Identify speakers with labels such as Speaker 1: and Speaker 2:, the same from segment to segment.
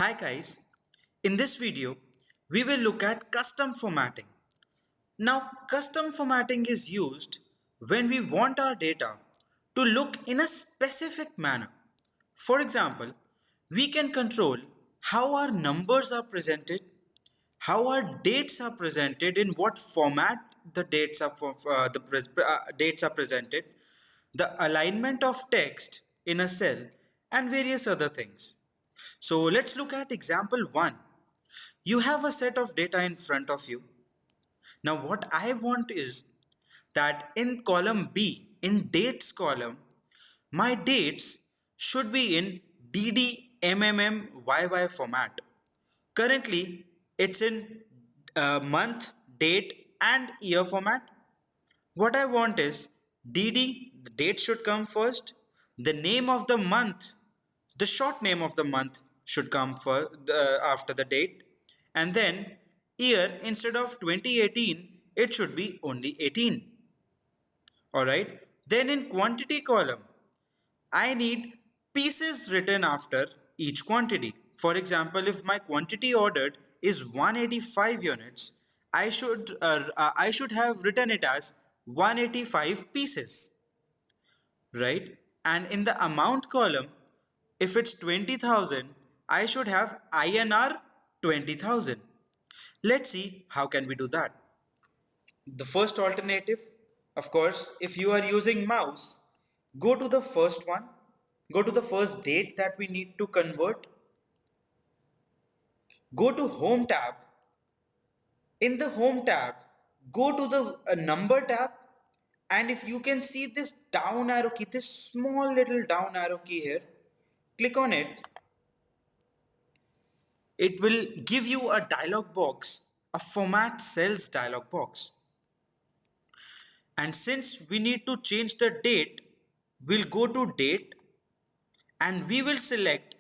Speaker 1: Hi guys, in this video we will look at custom formatting. Now custom formatting is used when we want our data to look in a specific manner. For example, we can control how our numbers are presented, how our dates are presented, in what format the dates are presented, the alignment of text in a cell and various other things. So let's look at example 1. You have a set of data in front of you. Now what I want is that in column B, in dates column, my dates should be in DDMMMYY format. Currently, it's in month, date and year format. What I want is DD, the date should come first, the name of the month, the short name of the month should come after the date, and then year, instead of 2018 it should be only 18. Alright, then in quantity column I need pieces written after each quantity. For example, if my quantity ordered is 185 units, I should have written it as 185 pieces, right? And in the amount column, if it's 20,000, I should have INR 20,000. Let's see how can we do that. The first alternative, of course, if you are using mouse, go to the first one, go to the first date that we need to convert, go to home tab. In the home tab, go to the number tab, and if you can see this down arrow key, this small little down arrow key here, click on it. It will give you a dialog box, a format cells dialog box. And since we need to change the date, we'll go to date and we will select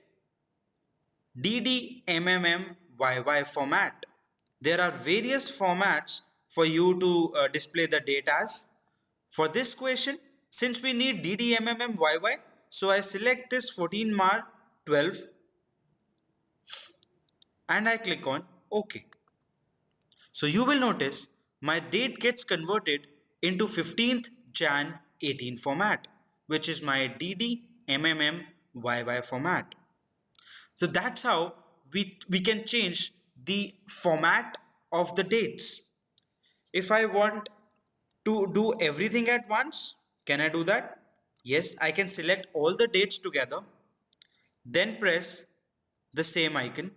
Speaker 1: DDMMMYY format. There are various formats for you to display the date as. For this question, since we need DDMMMYY, so I select this 14 Mar 12 and I click on OK. So you will notice my date gets converted into 15th Jan 18 format, which is my DDMMMYY format. So that's how we can change the format of the dates. If I want to do everything at once, can I do that? Yes, I can select all the dates together, then press the same icon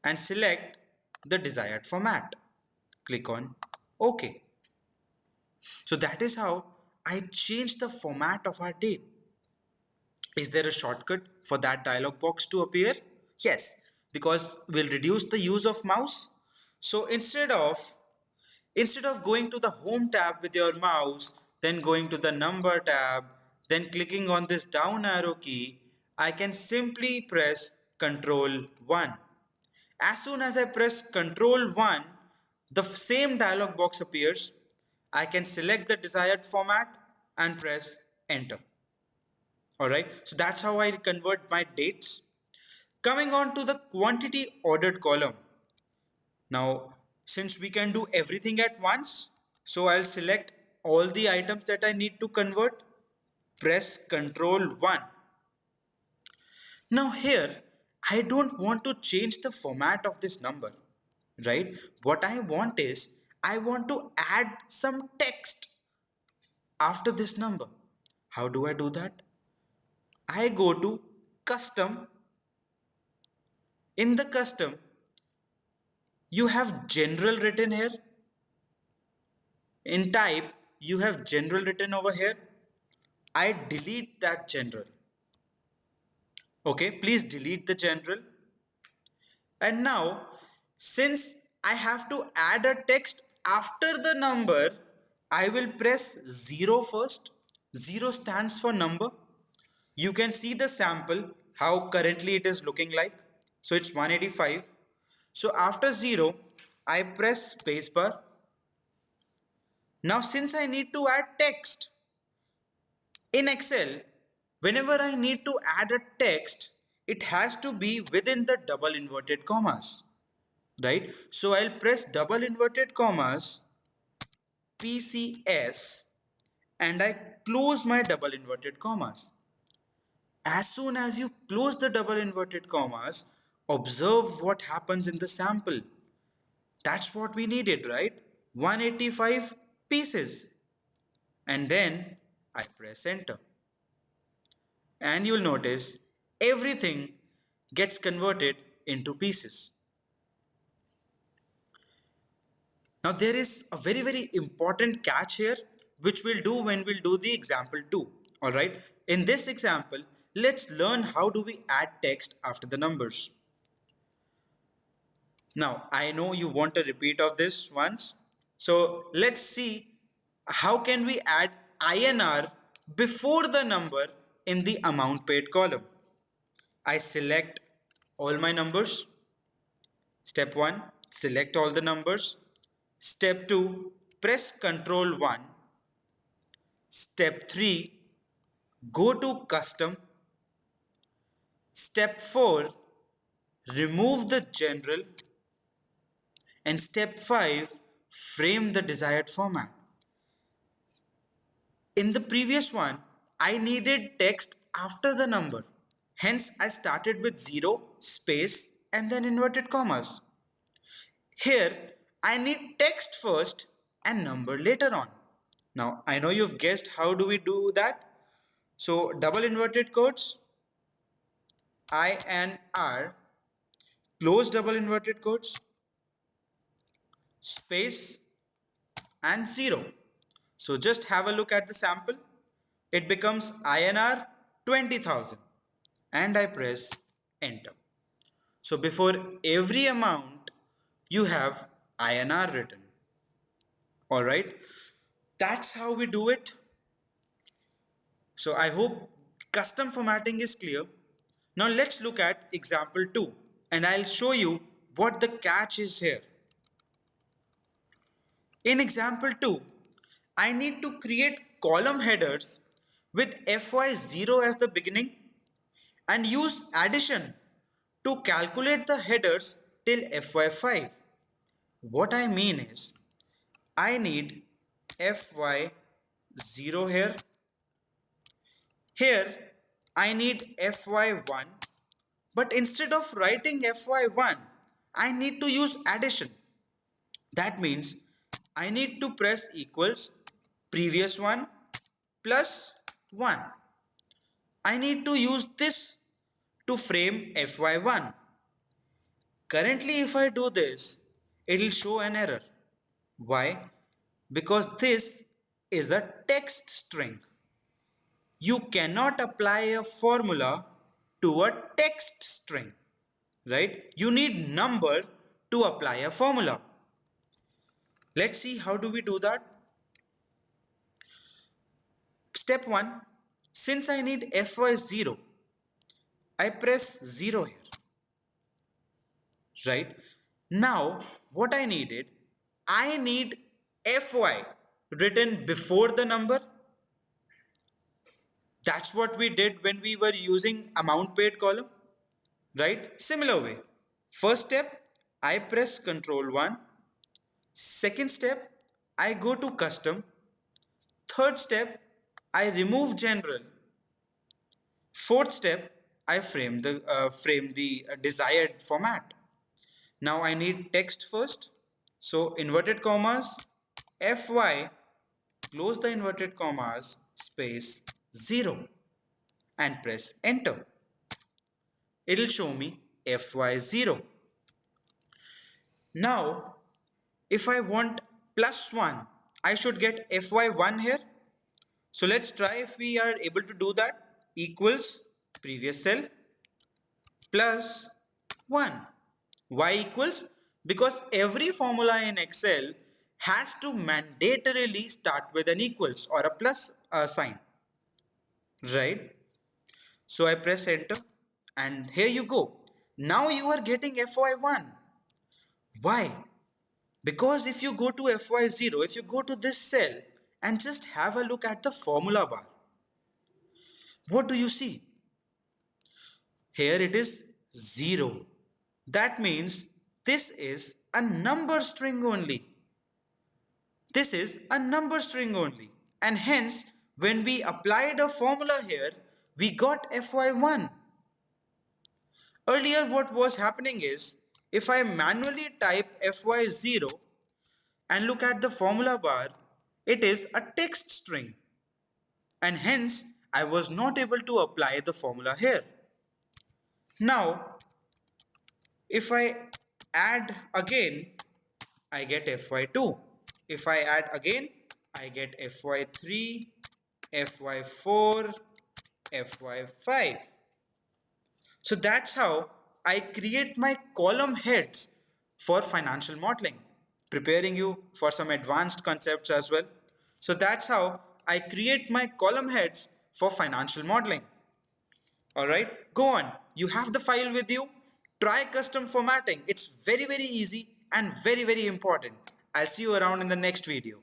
Speaker 1: and select the desired format. Click on OK. So that is how I change the format of our date. Is there a shortcut for that dialog box to appear? Yes, because we'll reduce the use of mouse. So instead of going to the home tab with your mouse, then going to the number tab, then clicking on this down arrow key, I can simply press Ctrl 1. As soon as I press Ctrl 1, the same dialog box appears. I can select the desired format and press enter. Alright, so that's how I convert my dates. Coming on to the quantity ordered column. Now, since we can do everything at once, so I'll select all the items that I need to convert, press Ctrl 1. Now here, I don't want to change the format of this number, right? What I want is, I want to add some text after this number. How do I do that? I go to custom. In the custom, you have general written here. In type, you have general written over here. I delete that general. Okay, please delete the general. And now, since I have to add a text after the number, I will press 0 first. 0 stands for number. You can see the sample, how currently it is looking like. So it's 185. So after 0, I press spacebar. Now since I need to add text, in Excel, whenever I need to add a text, it has to be within the double inverted commas, right? So I'll press double inverted commas PCS and I close my double inverted commas. As soon as you close the double inverted commas, observe what happens in the sample. That's what we needed, right? 185 pieces. And then I press enter. And you'll notice everything gets converted into pieces. Now there is a very important catch here which we'll do when we'll do the example 2. Alright, in this example, let's learn how do we add text after the numbers. Now I know you want a repeat of this once. So let's see how can we add INR before the number in the amount paid column. I select all my numbers. Step 1, select all the numbers. Step 2, press Ctrl 1. Step 3, go to custom. Step 4, remove the general. And step 5, frame the desired format. In the previous one, I needed text after the number. Hence, I started with 0, space, and then inverted commas. Here, I need text first and number later on. Now, I know you've guessed how do we do that. So, double inverted quotes, I N R, close double inverted quotes, space, and 0. So, just have a look at the sample. It becomes INR 20,000 and I press enter. So, before every amount, you have INR written. Alright, that's how we do it. So I hope custom formatting is clear. Now let's look at example 2 and I'll show you what the catch is here. In example 2, I need to create column headers with FY0 as the beginning and use addition to calculate the headers till FY5. What I mean is, I need FY0 here. Here, I need FY1. But instead of writing FY1, I need to use addition. That means I need to press equals previous one plus 1. I need to use this to frame FY1. Currently, if I do this, it will show an error. Why? Because this is a text string. You cannot apply a formula to a text string, right? You need number to apply a formula. Let's see how do we do that. Step 1, since I need FY0, I press 0 here, right? Now, what I needed, I need FY written before the number. That's what we did when we were using amount paid column, right? Similar way. First step, I press Ctrl 1. Second step, I go to custom. Third step, I remove general. Fourth step, I frame the desired format. Now I need text first. So inverted commas, FY, close the inverted commas, space 0 and press enter. It'll show me FY0. Now, if I want plus 1, I should get FY1 here. So let's try if we are able to do that. Equals previous cell plus 1. Why equals? Because every formula in Excel has to mandatorily start with an equals or a plus sign. Right? So I press enter and here you go. Now you are getting FY1. Why? Because if you go to FY0, if you go to this cell and just have a look at the formula bar, what do you see? Here it is 0. That means this is a number string only. This is a number string only. And hence, when we applied a formula here, we got fy1. Earlier, what was happening is, if I manually type fy0 and look at the formula bar, it is a text string. And hence, I was not able to apply the formula here. Now, if I add again, I get fy2. If I add again, I get fy3, fy4, fy5. So that's how I create my column heads for financial modeling, preparing you for some advanced concepts as well. So that's how I create my column heads for financial modeling. All right, go on. You have the file with you. Try custom formatting. It's very, very easy and very, very important. I'll see you around in the next video.